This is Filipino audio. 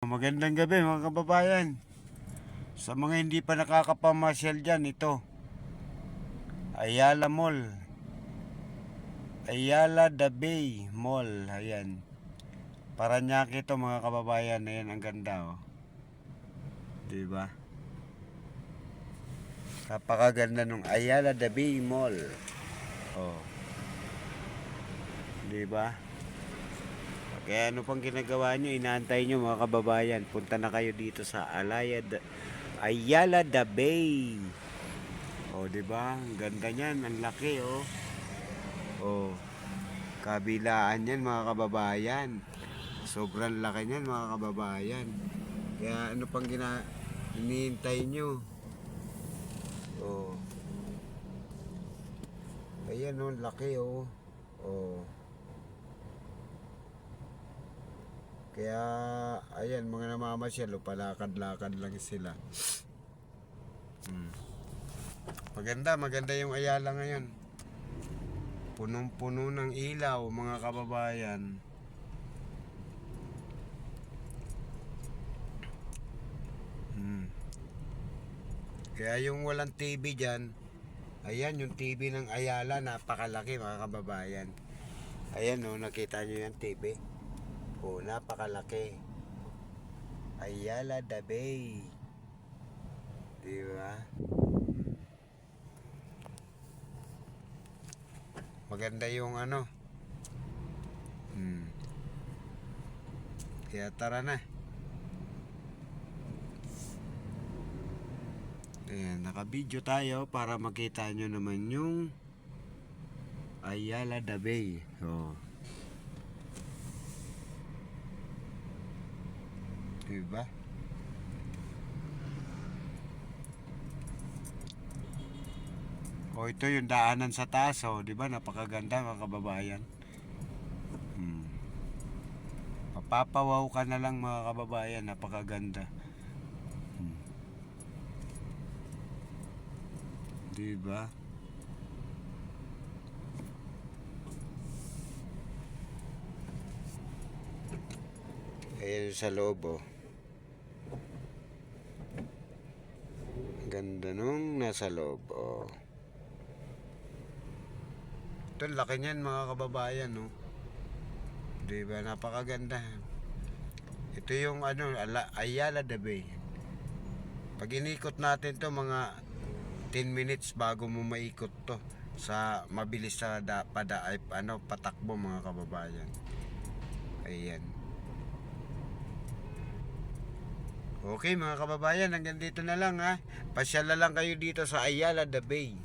Magandang gabi mga kababayan. Sa mga hindi pa nakakapamasyal dyan, ito Ayala Mall, Ayala The Bay Mall. Ayan, Paranaque ito mga kababayan. Ayan, ang ganda oh. Diba? Kapakaganda nung Ayala The Bay Mall. Oh. Diba? Kaya ano pang ginagawa nyo? Inaantay nyo mga kababayan. Punta na kayo dito sa Ayala The Bay. O, diba? Ang ganda niyan. Ang laki, oh. O, kabilaan yan mga kababayan. Sobrang laki niyan mga kababayan. Kaya ano pang hinihintay nyo? O. Ayan, oh. Laki, oh. O. Kaya, ayan, mga namamasyal, palakad-lakad lang sila. Maganda yung Ayala ngayon. Punong-puno ng ilaw, mga kababayan. Kaya yung walang TV dyan, ayan, yung TV ng Ayala, napakalaki mga kababayan. Ayan, oh, nakita nyo yung TV. Oh, napakalaki. Ayala The Bay. Diba? Maganda yung ano. Kaya tara na. Ayan, naka-video tayo para makita nyo naman yung Ayala The Bay. Oh. Diba? O, ito yung daanan sa taas, oh. Diba? Napakaganda mga kababayan. Mapapawaw ka na lang mga kababayan. Napakaganda. Diba? Ayan sa loob, oh. Ganda nung nasa loob, oh. Ito, laki niyan mga kababayan, no? Diba? Napakaganda. Ito yung ano, Ayala The Bay. Pag inikot natin to, mga 10 minutes bago mo maikot to sa mabilis sa patakbo mga kababayan. Ayan. Okay mga kababayan, hanggang dito na lang ha. Pasyala lang kayo dito sa Ayala The Bay.